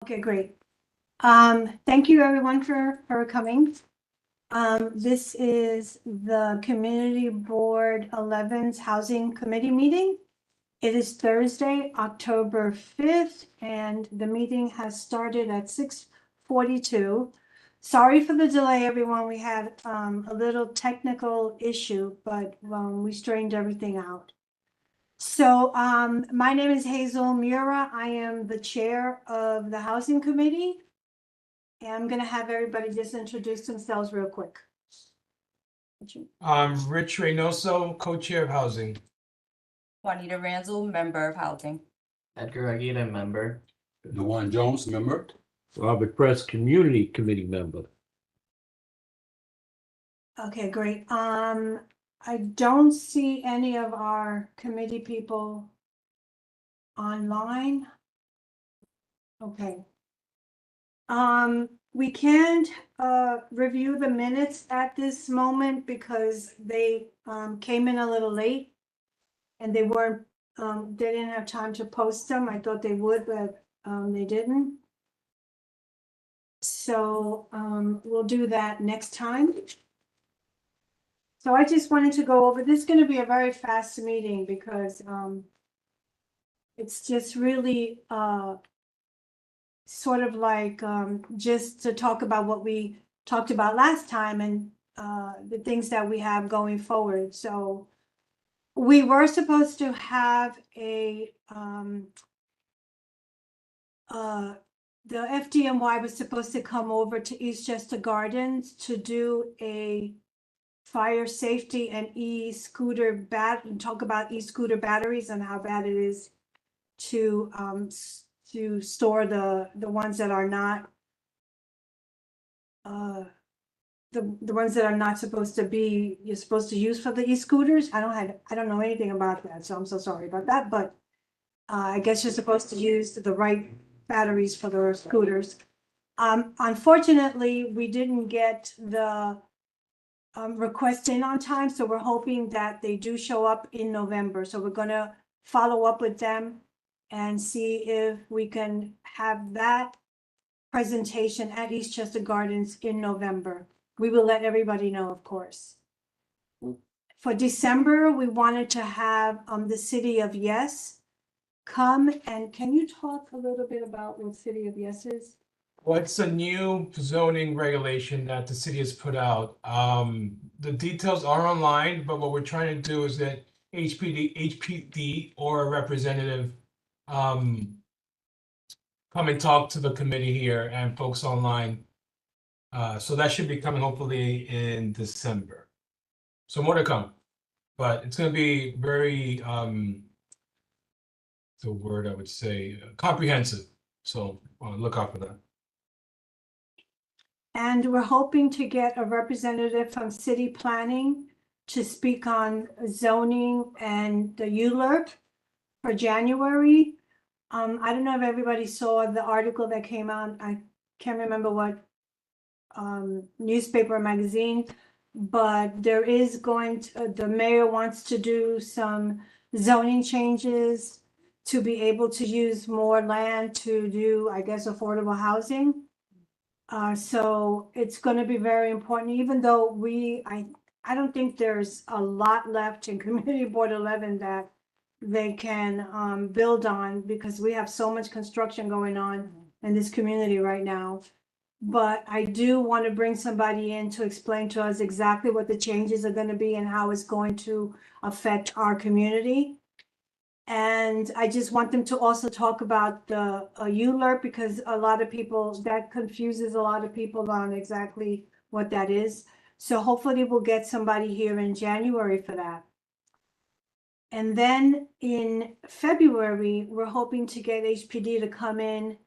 Okay, great. Thank you everyone for coming. This is the Community Board 11's Housing Committee meeting. It is Thursday, October 5th, and the meeting has started at 6:42. Sorry for the delay, everyone. We had a little technical issue, but we straightened everything out. So my name is Hazel Mura. I am the chair of the Housing Committee. And I'm gonna have everybody just introduce themselves real quick. Rich Reynoso, co-chair of housing. Juanita Ranzel, member of housing. Edgar Aguirre, member. Dewan Jones, member. Robert Press, Community Committee member. Okay, great. I don't see any of our committee people online. Okay. We can't review the minutes at this moment because they came in a little late. And they weren't, they didn't have time to post them. I thought they would, but they didn't. So we'll do that next time. So I just wanted to go over, this is gonna be a very fast meeting because it's just really sort of like just to talk about what we talked about last time and the things that we have going forward. So we were supposed to have a the FDNY was supposed to come over to Eastchester Gardens to do a fire safety and e-scooter and talk about e-scooter batteries and how bad it is to store the ones that are not the ones that are not supposed to be, you're supposed to use for the e-scooters. I don't know anything about that, so I'm so sorry about that, but I guess you're supposed to use the right batteries for the scooters. Unfortunately, we didn't get the request in on time, so we're hoping that they do show up in November. So we're gonna follow up with them and see if we can have that presentation at Eastchester Gardens in November. We will let everybody know, of course. For December, we wanted to have the City of Yes come, and can you talk a little bit about what City of Yes is? Well, it's a new zoning regulation that the city has put out. The details are online, but what we're trying to do is that HPD or a representative come and talk to the committee here and folks online. So that should be coming hopefully in December. So more to come, but it's gonna be very the word I would say comprehensive. So look out for that. And we're hoping to get a representative from city planning to speak on zoning and the ULURP for January. I don't know if everybody saw the article that came out. I can't remember what newspaper or magazine, but there is going to, the mayor wants to do some zoning changes to be able to use more land to do, I guess, affordable housing. So it's gonna be very important, even though I don't think there's a lot left in Community Board 11 that they can build on, because we have so much construction going on in this community right now. But I do want to bring somebody in to explain to us exactly what the changes are gonna be and how it's going to affect our community. And I just want them to also talk about the ULURP, because a lot of people, that confuses a lot of people on exactly what that is. So hopefully we'll get somebody here in January for that. And then in February, we're hoping to get HPD to come in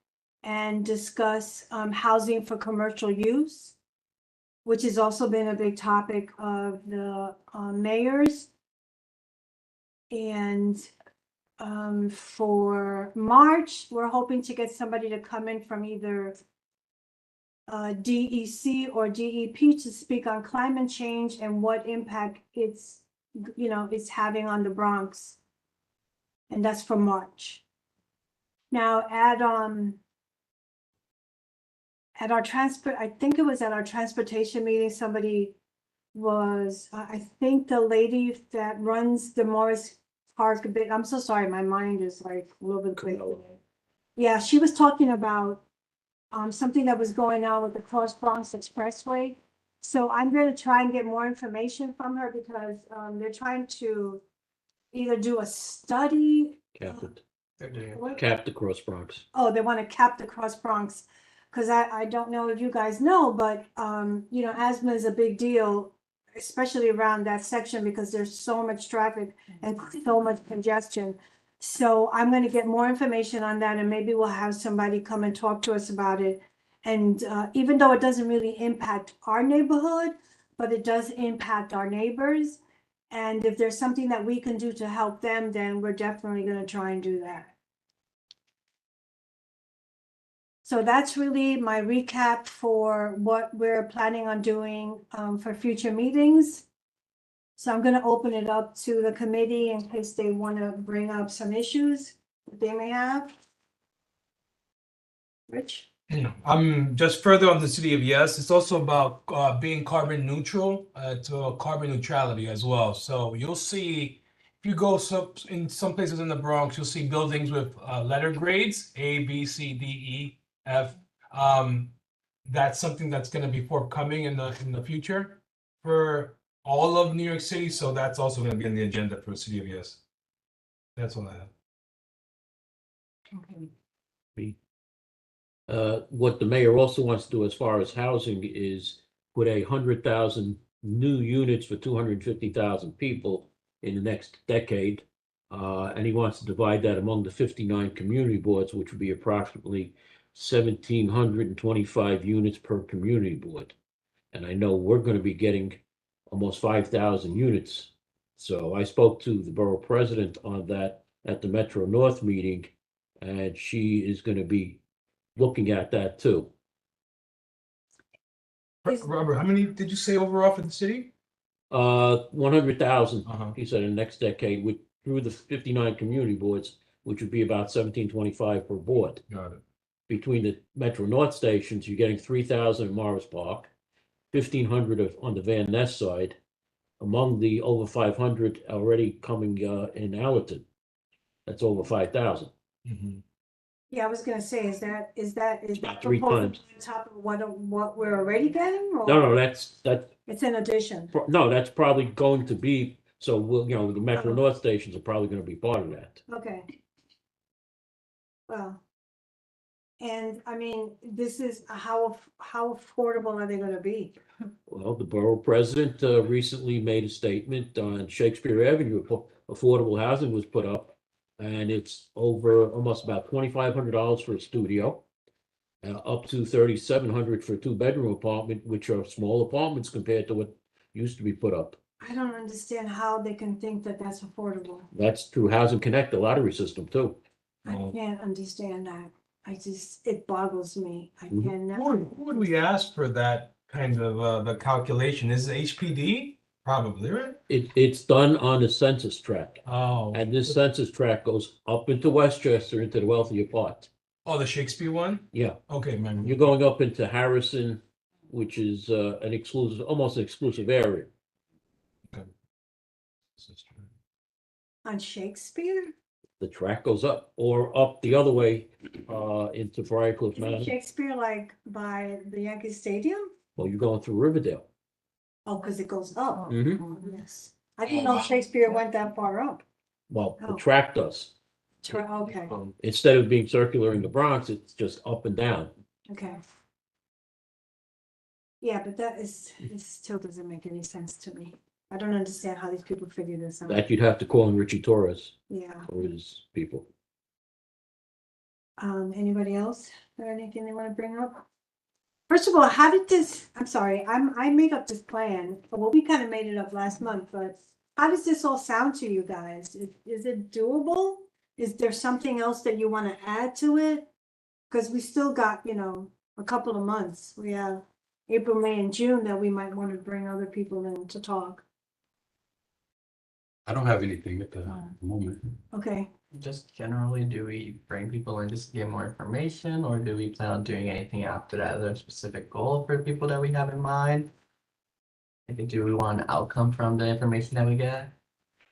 and discuss housing for commercial use, which has also been a big topic of the mayors. And for March, we're hoping to get somebody to come in from either DEC or DEP to speak on climate change and what impact it's having on the Bronx. And that's for March. Now at at our I think it was at our transportation meeting, somebody was, I think the lady that runs the Morris Park a bit, I'm so sorry, my mind is like a little bit quick. Yeah, she was talking about something that was going on with the Cross Bronx Expressway. So I'm gonna try and get more information from her because they're trying to either do a study. Cap the Cross Bronx. Oh, they want to cap the Cross Bronx. Cause I don't know if you guys know, but you know, asthma is a big deal, especially around that section because there's so much traffic and so much congestion. So I'm gonna get more information on that and maybe we'll have somebody come and talk to us about it. And even though it doesn't really impact our neighborhood, but it does impact our neighbors. And if there's something that we can do to help them, then we're definitely gonna try and do that. So that's really my recap for what we're planning on doing for future meetings. So I'm gonna open it up to the committee in case they wanna bring up some issues that they may have. Rich? Just further on the city of Yes, it's also about being carbon neutral, to carbon neutrality as well. So you'll see, if you go in some places in the Bronx, you'll see buildings with letter grades, A, B, C, D, E, F. That's something that's going to be forthcoming in the future for all of New York City. So that's also going to be on the agenda for the city of Yes. That's all I have. Okay. What the mayor also wants to do as far as housing is put 100,000 new units for 250,000 people in the next decade. And he wants to divide that among the 59 community boards, which would be approximately 1,725 units per community board. And I know we're going to be getting almost 5,000 units. So I spoke to the borough president on that at the Metro North meeting, and she is going to be looking at that too. Robert, how many did you say overall for the city? 100,000, Uh-huh. he said, in the next decade with through the 59 community boards, which would be about 1,725 per board. Got it. Between the Metro North stations, you're getting 3,000 in Morris Park, 1,500 on the Van Ness side, among the over 500 already coming in Allerton. That's over 5,000. Yeah, I was gonna say, is that about 3 proposed times. on top of what we're already getting? Or No, that's it's in addition. no, that's probably going to be, so we'll, you know, the Metro Oh. North stations are probably going to be part of that. Okay. Well. And I mean, this is how affordable are they gonna be? Well, the borough president recently made a statement on Shakespeare Avenue. Affordable housing was put up, and it's over almost about $2,500 for a studio, up to $3,700 for a 2-bedroom apartment, which are small apartments compared to what used to be put up. I don't understand how they can think that that's affordable. That's through Housing Connect, the lottery system too. I Oh. can't understand that. It boggles me. I Mhm. cannot. Who would we ask for that kind of the calculation? Is it HPD? Probably, right? It's done on the census tract, Oh. and this census tract goes up into Westchester into the wealthier part. Oh, the Shakespeare one? Yeah, Okay, man. you're going up into Harrison, which is an exclusive, almost an exclusive area. On Shakespeare? The track goes up or up the other way into Briarcliff Isn't Mountain. Shakespeare like by the Yankee Stadium? Well, you're going through Riverdale. Oh, because it goes up. Mhm. Oh, yes. I didn't know Shakespeare went that far up. Well, the Oh. track does. Okay, Instead of being circular in the Bronx, it's just up and down. okay. Yeah, but it still doesn't make any sense to me. I don't understand how these people figure this out. That you'd have to call in Richie Torres Yeah. or his people. Anybody else or anything they want to bring up? First of all, how did this, I'm sorry, I made up this plan, well, we kind of made it up last month, but how does this all sound to you guys? Is it doable? Is there something else that you want to add to it? Because we still got, you know, a couple of months. We have April, May, and June that we might want to bring other people in to talk. I don't have anything at the moment. Okay, Just generally, do we bring people in just to get more information, or do we plan on doing anything after that? Is there a specific goal for people that we have in mind? Like, do we want an outcome from the information that we get?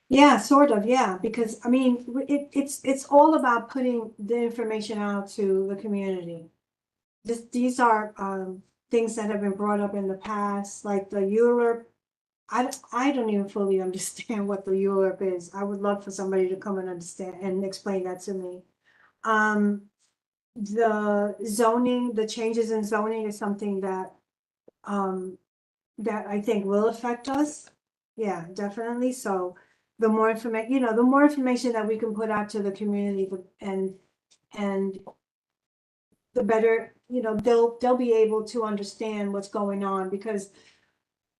Yeah, sort of, yeah, because I mean, it's all about putting the information out to the community. These are things that have been brought up in the past, like the ULURP. I don't even fully understand what the ULURP is. I would love for somebody to come and understand and explain that to me. The zoning, the changes in zoning is something that that I think will affect us. Yeah, definitely. So the more information, the more information that we can put out to the community and the better, they'll be able to understand what's going on, because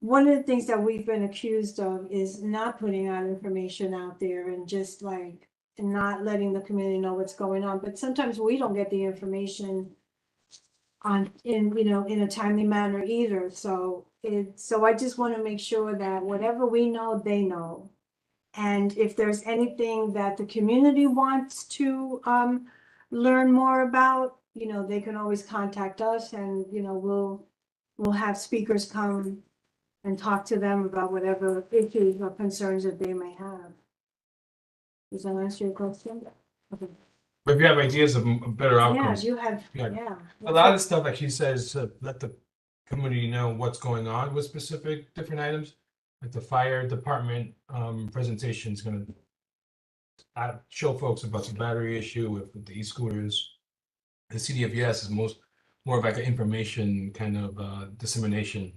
one of the things that we've been accused of is not putting out information out there and just like not letting the community know what's going on. But sometimes we don't get the information in a timely manner either. So I just want to make sure that whatever we know, they know. And if there's anything that the community wants to learn more about, they can always contact us, and we'll have speakers come and talk to them about whatever issues or concerns that they may have. Does that answer your question? Okay. But if you have ideas of better Yeah, outcomes, you have, Yeah. yeah. a lot of the stuff, like she says, let the community know what's going on with specific different items. Like the fire department presentation is gonna show folks about the battery issue with the e-scooters. The CDFS is more of like an information kind of dissemination.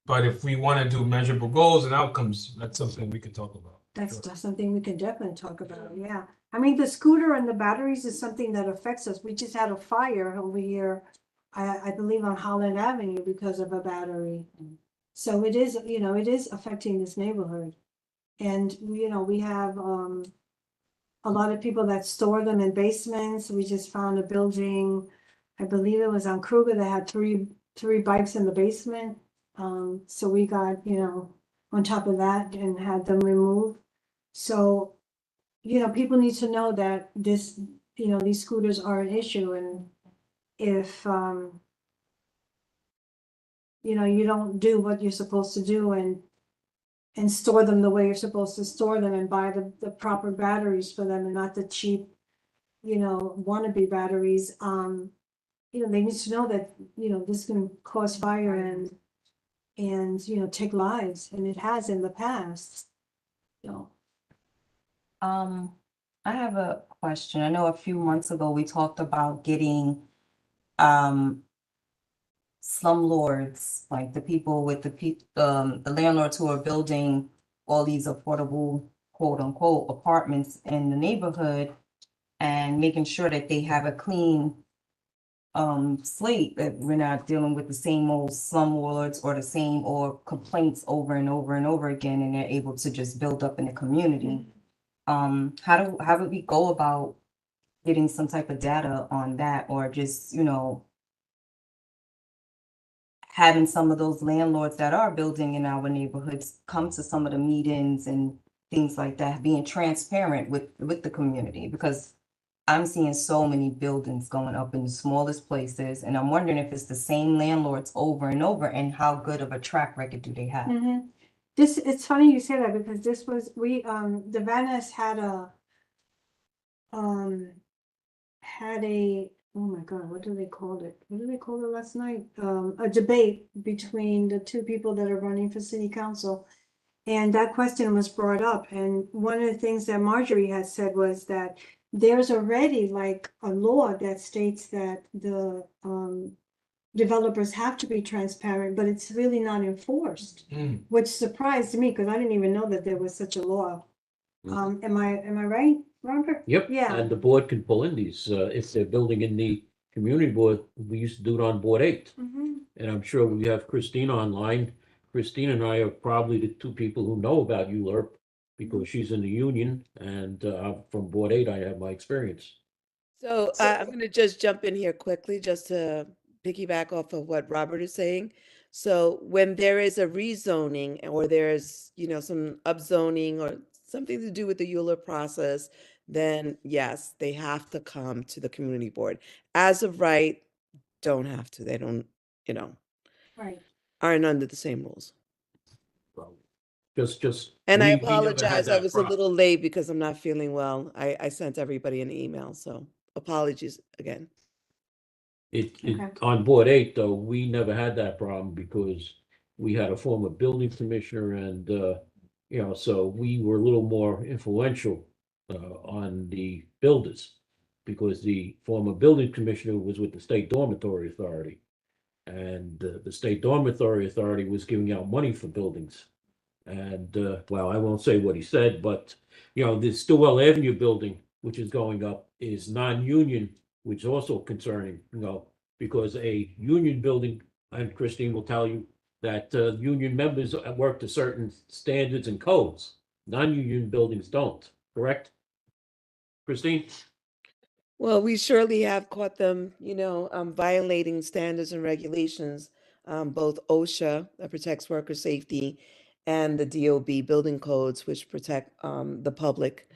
But if we want to do measurable goals and outcomes, that's something we could talk about. That's something we can definitely talk about, yeah. I mean, the scooter and the batteries is something that affects us. We just had a fire over here, I believe on Holland Avenue because of a battery. So it is, it is affecting this neighborhood. And, we have a lot of people that store them in basements. We just found a building, I believe it was on Kruger, that had three bikes in the basement. So we got, on top of that and had them removed. So, people need to know that these scooters are an issue, and if, you don't do what you're supposed to do and store them the way you're supposed to store them and buy the proper batteries for them and not the cheap, wannabe batteries, they need to know that, this can cause fire and take lives, and it has in the past. I have a question. I know a few months ago, we talked about getting slumlords, like the people with the landlords who are building all these affordable, quote unquote, apartments in the neighborhood, and making sure that they have a clean slate, that we're not dealing with the same old slumlords or the same old complaints over and over and over again, and they're able to just build up in the community. How would we go about getting some type of data on that, or just, having some of those landlords that are building in our neighborhoods come to some of the meetings and things like that, being transparent with the community, because I'm seeing so many buildings going up in the smallest places, and I'm wondering if it's the same landlords over and over, and how good of a track record do they have? Mhm. It's funny you say that, because the Van Ness had oh my God, what do they call it? What did they call it last night? A debate between the two people that are running for city council. And that question was brought up. And one of the things that Marjorie had said was that there's already like a law that states that the developers have to be transparent, but it's really not enforced, which surprised me, because I didn't even know that there was such a law. Am I right, Robert? Yep. Yeah. And the board can pull in these, if they're building in the community board, we used to do it on Board 8. Mhm. And I'm sure we have Christina online. Christina and I are probably the two people who know about ULURP, because she's in the union, and from Board 8, I have my experience. So I'm going to just jump in here quickly just to piggyback off of what Robert is saying. So when there is a rezoning, or there's, some upzoning or something to do with the ULURP process, then yes, they have to come to the community board. As of right, don't have to. They don't, you know, Right. aren't under the same rules. Well, Just. And I we never had apologize, I that was a problem. little late because I'm not feeling well. I sent everybody an email, so apologies again. Okay. On Board 8, though, we never had that problem because we had a former building commissioner and, so we were a little more influential on the builders because the former building commissioner was with the State Dormitory Authority. And the State Dormitory Authority was giving out money for buildings. And, well, I won't say what he said, but, the Stillwell Avenue building, which is going up, is non-union, which is also concerning, because a union building, and Christine will tell you, that union members work to certain standards and codes. Non-union buildings don't, correct? Christine? Well, we surely have caught them, violating standards and regulations, both OSHA, that protects worker safety, and the DOB building codes, which protect the public.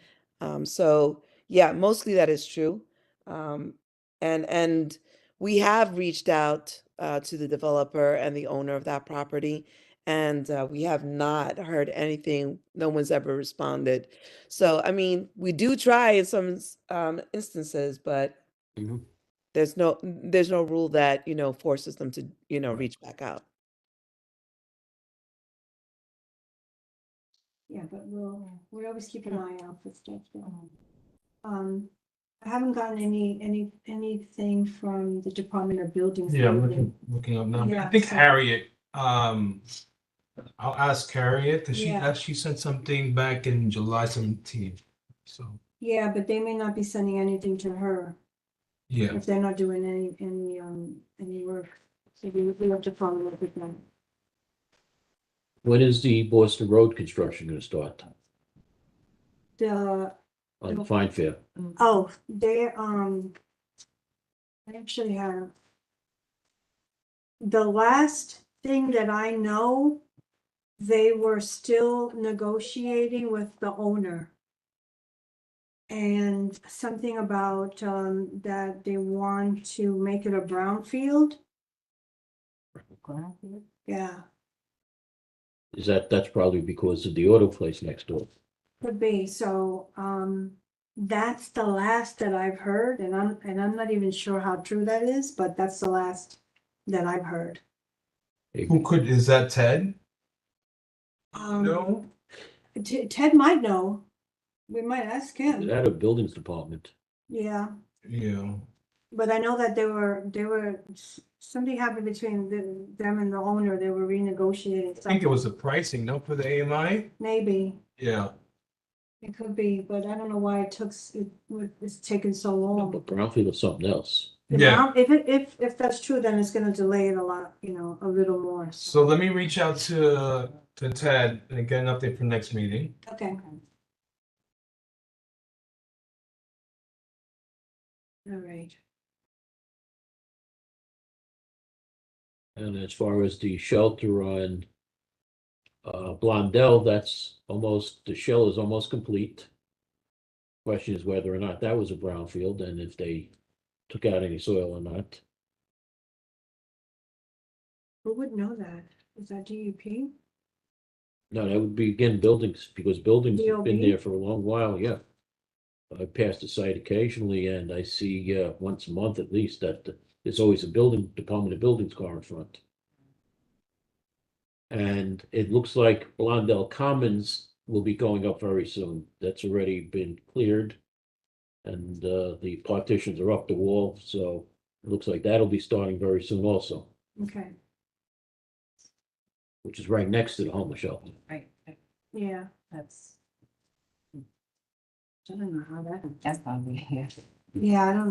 So, yeah, mostly that is true. And we have reached out to the developer and the owner of that property, and we have not heard anything. No one's ever responded. So, I mean, we do try in some instances, but Mhm. there's no rule that, forces them to, reach back out. Yeah, but we'll always keep an eye out for stuff. Though. I haven't gotten anything from the Department of Buildings. Yeah, I'm lately. looking up now. I Yeah, think so- Harriet, I'll ask Harriet, Yeah. she sent something back in July 17th. So, Yeah, but they may not be sending anything to her yeah. if they're not doing any work. So we have to follow up with them. When is the Boston Road construction gonna start The on Fine Fair? they I actually have the last thing that I know, they were still negotiating with the owner. And something about that they want to make it a brownfield. Yeah, That's probably because of the auto place next door. could be. So that's the last that I've heard, and I'm not even sure how true that is, but that's the last that I've heard. Is that Ted? No, Ted might know. We might ask They him. had a buildings department. Yeah, Yeah. but I know that they were something happened between them and the owner. They were renegotiating. I think it was the pricing, no, for the AMI? Maybe. Yeah. It could be, but I don't know why it's taken so long. But brownfield is something else. Yeah. If that's true, then it's gonna delay it a lot, a little more. So let me reach out to Ted and get an update for next meeting. Okay. All right. And as far as the shelter on Blondell, the shell is almost complete. Question is whether or not that was a brownfield and if they took out any soil or not. Who would know that? Is that DEP? No, that would be again buildings, because buildings have been DOB? there for a long while, yeah. I pass the site occasionally and I see once a month at least that there's always a Department of Buildings car in front. And it looks like Blondell Commons will be going up very soon. That's already been cleared. And the partitions are up the wall, so it looks like that'll be starting very soon also, Okay, which is right next to the homeless shelter. Right, yeah, that's, I don't know how that, that's probably, yeah. yeah,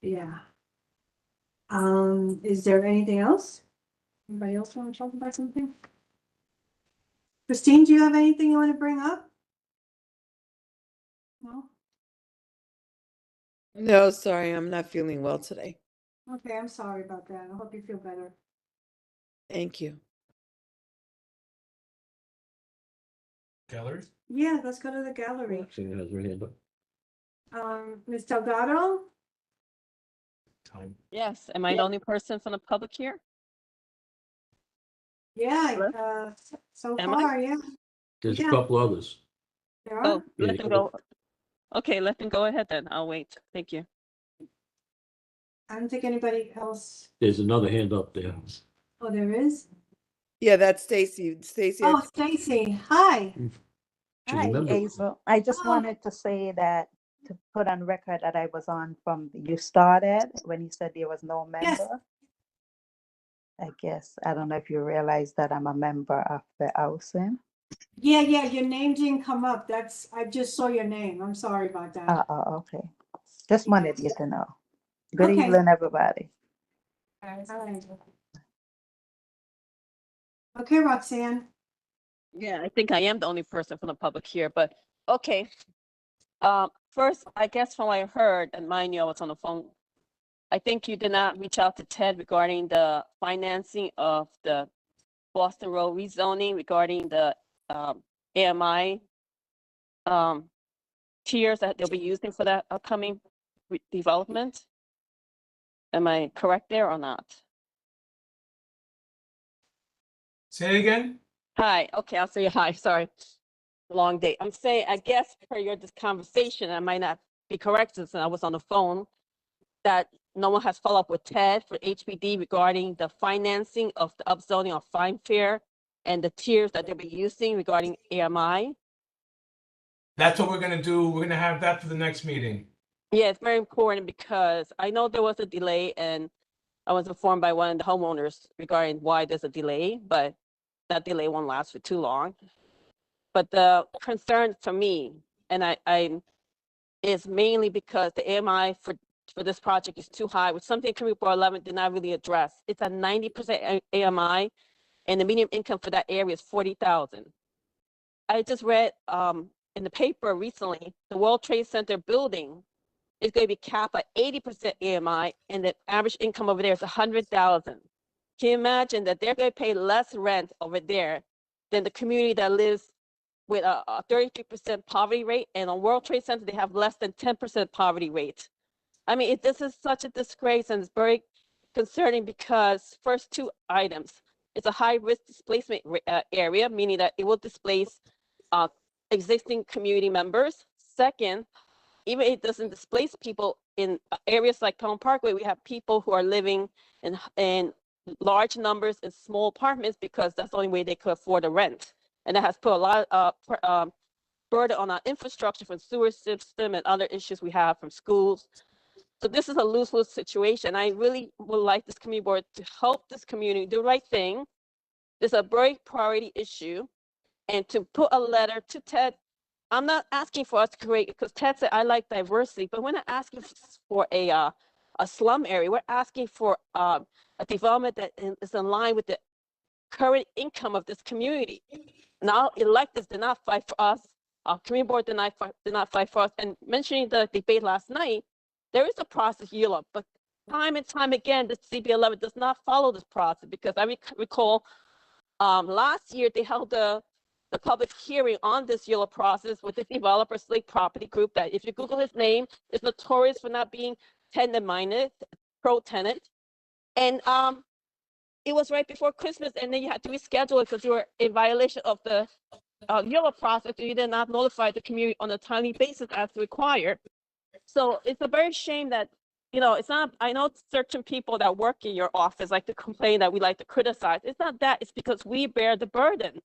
yeah. Is there anything else? Anybody else want to talk about something? Christine, do you have anything you want to bring up? No? No, sorry, I'm not feeling well today. Okay, I'm sorry about that. I hope you feel better. Thank you. Gallery? Yeah, let's go to the gallery. Roxanne has her hand up. Ms. Delgado? Time. Yes, am I the only person from the public here? Yeah, Hello? so Am I? far, yeah, There's a Yeah. couple others. there Oh, are. Yeah, let them go. Okay, let them go ahead then. I'll wait. Thank you. I don't think anybody else, There's another hand up there. oh, there is? Yeah, that's Stacy. Stacy, Oh, Stacy, hi. She Hi, remembered. Hazel. I just Oh. wanted to say that, to put on record that I was on from, you started when you said there was no Yes. member. I guess, I don't know if you realize that I'm a member of the housing. Yeah, your name didn't come up. I just saw your name. I'm sorry about that. Okay. Just wanted you to know. Good Okay. evening, everybody. All right. Okay, Roxanne. Yeah, I think I am the only person from the public here, but okay. First, I guess from what I heard, and mind you, I was on the phone. I think you did not reach out to Ted regarding the financing of the Boston Road rezoning regarding the AMI tiers that they'll be using for that upcoming development. Am I correct there or not? Say it again? Hi, okay, I'll say hi, sorry. Long day. I'm saying, I guess per your this conversation, I might not be correct since I was on the phone, that no one has followed up with Ted for HPD regarding the financing of the upzoning of Fine Fair and the tiers that they'll be using regarding AMI. That's what we're gonna do. We're gonna have that for the next meeting. Yeah, it's very important because I know there was a delay and I was informed by one of the homeowners regarding why there's a delay, but that delay won't last for too long. But the concern for me, and I is mainly because the AMI for this project is too high, which something Community Board 11 did not really address. It's a 90% AMI, and the median income for that area is 40,000. I just read in the paper recently, the World Trade Center building is going to be capped at 80% AMI, and the average income over there is 100,000. Can you imagine that they're going to pay less rent over there than the community that lives with a 33% poverty rate, and on World Trade Center, they have less than 10% poverty rate. I mean, this is such a disgrace, and it's very concerning because first two items, it's a high risk displacement area, meaning that it will displace existing community members. Second, even if it doesn't displace people in areas like Pelham Parkway, we have people who are living in large numbers in small apartments because that's the only way they could afford the rent. And that has put a lot of burden on our infrastructure from sewer system and other issues we have from schools. So this is a lose-lose situation. I really would like this community board to help this community do the right thing. This is a very priority issue. And to put a letter to Ted, I'm not asking for us to create, because Ted said, I like diversity, but we're not asking for a slum area. We're asking for a development that is in line with the current income of this community. Now electeds did not fight for us. Our community board did not fight for us. And mentioning the debate last night, there is a process, Eula, but time and time again, the CB11 does not follow this process, because I recall last year they held the public hearing on this Eula process with the developer Slate Property Group that, if you Google his name, is notorious for not being tenant-minded, pro-tenant. And it was right before Christmas, and then you had to reschedule it because you were in violation of the Eula process. You did not notify the community on a timely basis as required. So it's a very shame that, you know, it's not, I know certain people that work in your office like to complain that we like to criticize. It's not that, it's because we bear the burden.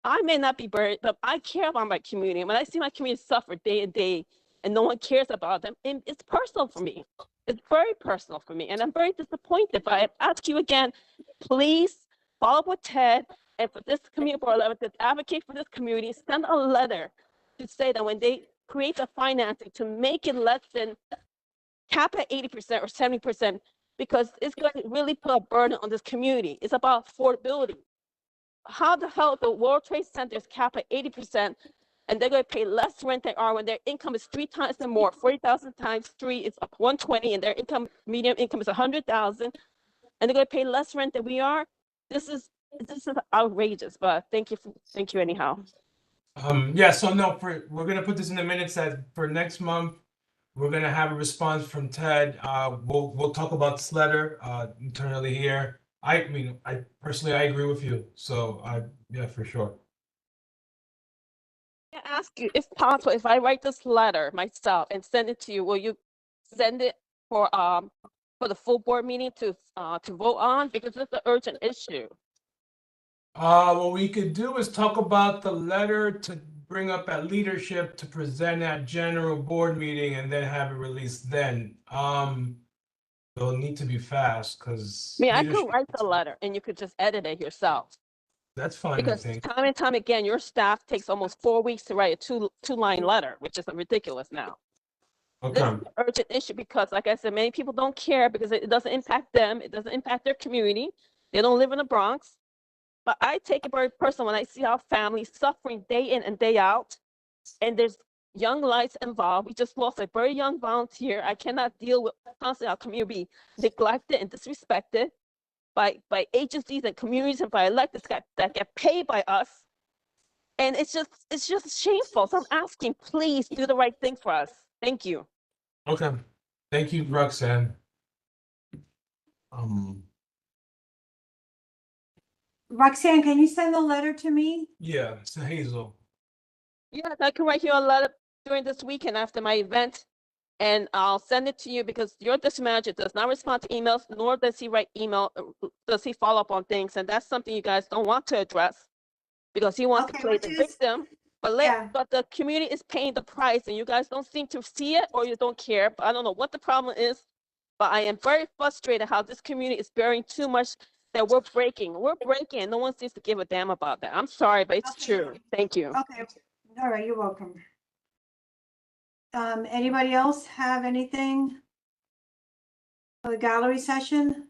I may not be burdened, but I care about my community. When I see my community suffer day and day and no one cares about them, it's personal for me. It's very personal for me, and I'm very disappointed. But I ask you again, please follow up with Ted, and for this community board 11 to advocate for this community, send a letter to say that when they create the financing, to make it less than cap at 80% or 70%, because it's going to really put a burden on this community. It's about affordability. How the hell the World Trade Center is capped at 80%, and they're going to pay less rent than are when their income is 3 times and more? 40,000 times 3 is 120, and their median income is 100,000, and they're going to pay less rent than we are. This is outrageous. But thank you anyhow. Yeah, so no, we're gonna put this in the minutes that for next month, we're gonna have a response from Ted. We'll talk about this letter, internally here. I mean, I personally, I agree with you, so yeah, for sure. I ask you, if possible, if I write this letter myself and send it to you, will you send it for the full board meeting to vote on? Because it's an urgent issue. What we could do is talk about the letter to bring up at leadership to present at general board meeting and then have it released then. It'll need to be fast, because I mean, I could write the letter and you could just edit it yourself. that's fine, I Because think. time and time again, your staff takes almost 4 weeks to write a two-line letter, which is ridiculous now. This is Okay, an urgent issue because, like I said, many people don't care because it doesn't impact them. It doesn't impact their community. They don't live in the Bronx. But I take it very personal when I see our families suffering day in and day out. And there's young lives involved. We just lost a very young volunteer. I cannot deal with constantly our community neglected and disrespected by agencies and communities and by electeds that get paid by us. And it's just shameful. So I'm asking, please do the right thing for us. Thank you. okay. Thank you, Roxanne. Roxanne, can you send the letter to me? Yeah, so Hazel. Yes, I can write you a letter during this weekend after my event. And I'll send it to you because your district manager does not respond to emails, nor does he write email, does he follow up on things. And that's something you guys don't want to address because he wants to Okay, play which the is- victim. But Yeah. but the community is paying the price and you guys don't seem to see it or you don't care. But I don't know what the problem is. But I am very frustrated how this community is bearing too much that we're breaking. We're breaking and no one seems to give a damn about that. I'm sorry, but it's Okay. true. Thank you. Okay, all right, you're welcome. Anybody else have anything for the gallery session?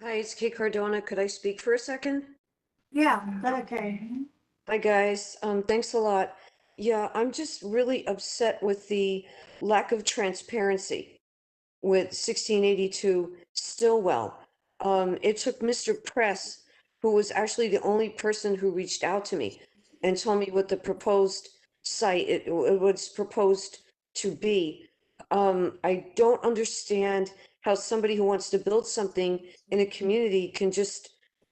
Hi, it's Kate Cardona. Could I speak for a second? Yeah, okay. Hi, guys. Thanks a lot. Yeah, I'm just really upset with the lack of transparency with 1682 Stillwell. It took Mr. Press, who was actually the only person who reached out to me and told me what the proposed site, it was proposed to be. I don't understand how somebody who wants to build something in a community can just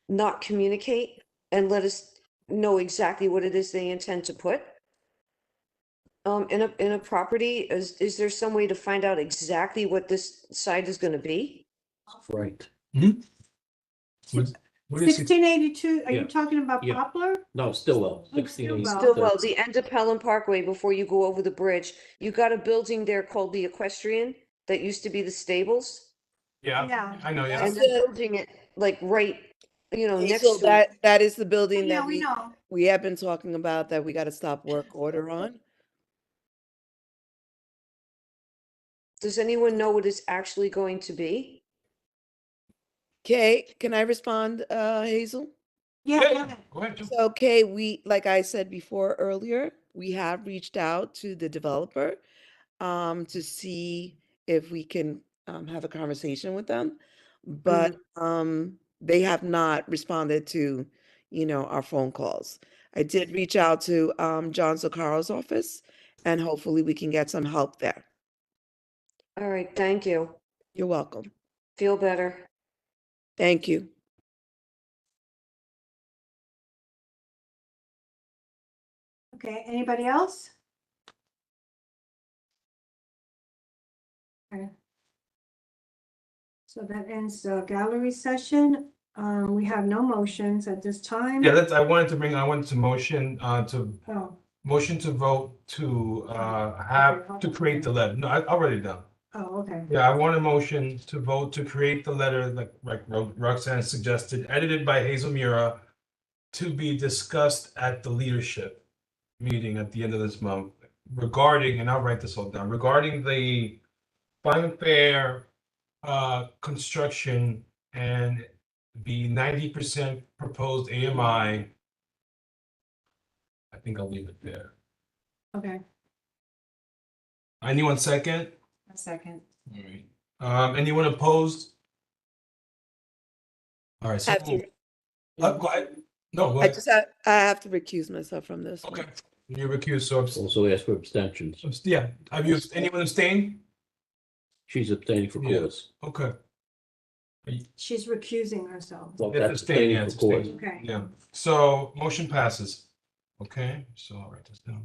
not communicate and let us know exactly what it is they intend to put. In a property, is there some way to find out exactly what this site is gonna be? Right. What is it? 1682, are Yeah. you talking about Yeah. Poplar? No, Stillwell, Oh, 1680. Stillwell, the end of Pelham Parkway before you go over the bridge, you got a building there called the Equestrian that used to be the stables. Yeah, Yeah. I know, yeah. And they're building it like right, next So to it. that is the building Yeah, that we know. we have been talking about that we got to stop work order on. Does anyone know what it's actually going to be? Okay, can I respond, Hazel? Yeah, Yeah, go yeah, ahead. go ahead. Joe. So, okay, we, like I said before earlier, we have reached out to the developer to see if we can have a conversation with them. But they have not responded to, our phone calls. I did reach out to John Zaccaro's office and hopefully we can get some help there. All right, thank you. You're welcome. Feel better. Thank you. Okay, anybody else? Okay. So that ends the gallery session. We have no motions at this time. Yeah, I wanted to motion, Oh, motion to vote to, have, to create the letter. No, I already done. oh, okay. Yeah, I want a motion to vote to create the letter, like Roxanne suggested, edited by Hazel Mura, to be discussed at the leadership meeting at the end of this month regarding, and I'll write this all down, regarding the Fine Fair construction and the 90% proposed AMI. I think I'll leave it there. Okay. Anyone second? A second. All right. Anyone opposed? All right, so Have to, moved. Go ahead. No, go I ahead. just I have to recuse myself from this one. Okay. You're recused, so Also ask for abstentions. yeah. Have you, anyone abstained? She's abstaining for Yeah. cause. Okay. She's recusing herself. Well, It's that's abstaining, abstaining yeah, it's for cause. abstaining. Okay. Yeah, so motion passes. Okay, so I'll write this down.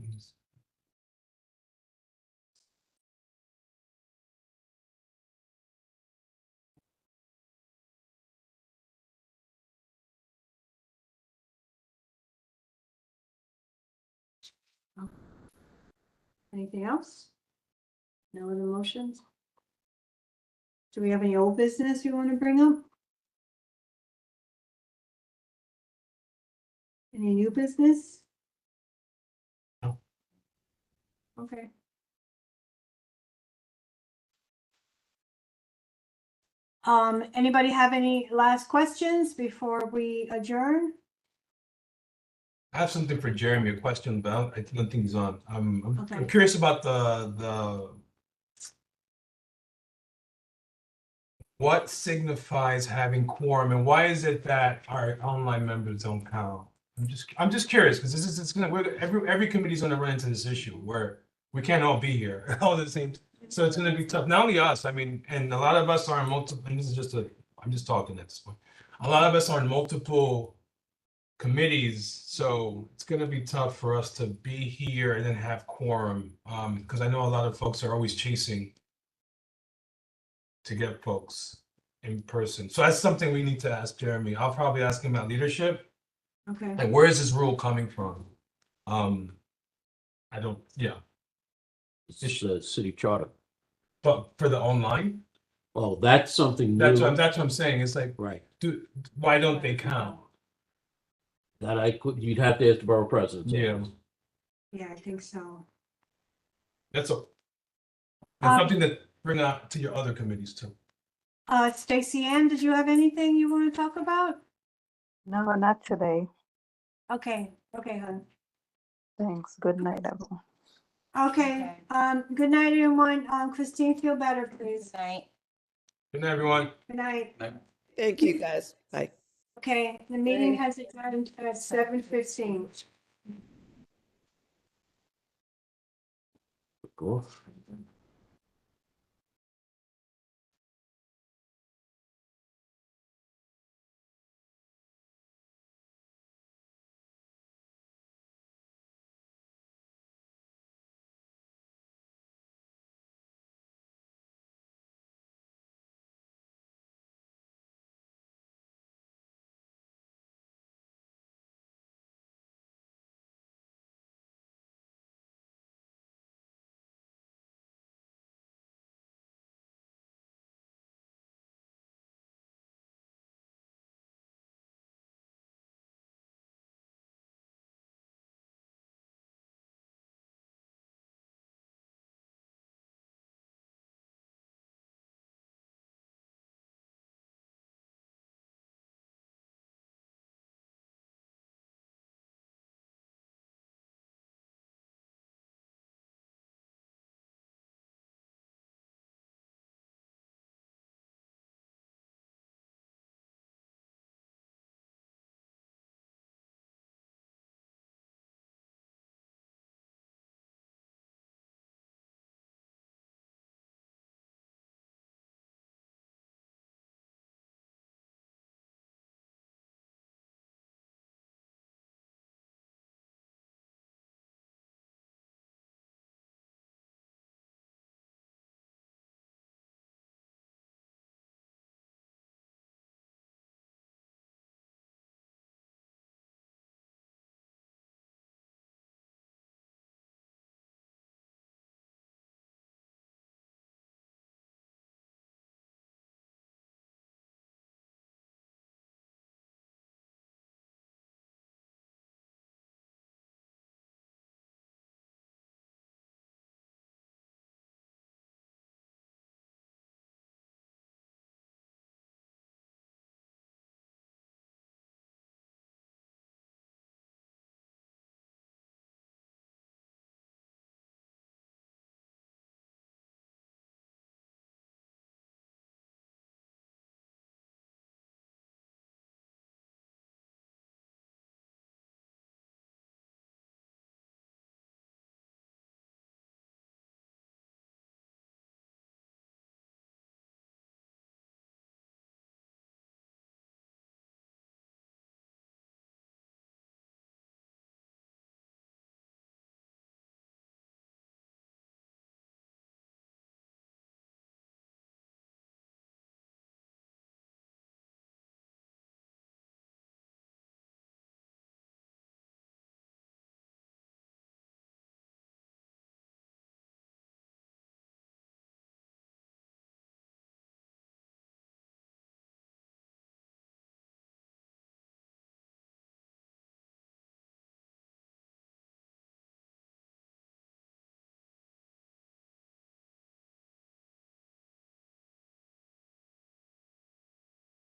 Anything else? No other motions? Do we have any old business you want to bring up? Any new business? No. Okay. Anybody have any last questions before we adjourn? I have something for Jeremy, a question about, I don't think he's on. I'm Okay. curious about the what signifies having quorum and why is it that our online members don't count? I'm just curious, because this is, it's gonna, every committee's gonna run into this issue where we can't all be here all at the same. So it's gonna be tough, not only us, I mean, and a lot of us are in multiple, and this is just I'm just talking at this point. A lot of us are in multiple committees, so it's gonna be tough for us to be here and then have quorum. Because I know a lot of folks are always chasing to get folks in person. So that's something we need to ask Jeremy. I'll probably ask him about leadership. Okay. Like, where is this rule coming from? I don't, yeah, It's a city charter. but for the online, Oh, that's something that's new. what I'm saying. It's like, Right. why don't they count? That you'd have to ask the borough president. Yeah, Yeah, I think so. that's a, Um, it's something to bring out to your other committees too. Stacy Ann, did you have anything you want to talk about? No, not today. Okay, hon. Thanks. Good night, everyone. Okay, good night, everyone. Christine, feel better, please. Night. Good night, everyone. Good night. Thank you, guys. Bye. Okay, the meeting has adjourned at 7:15. Cool.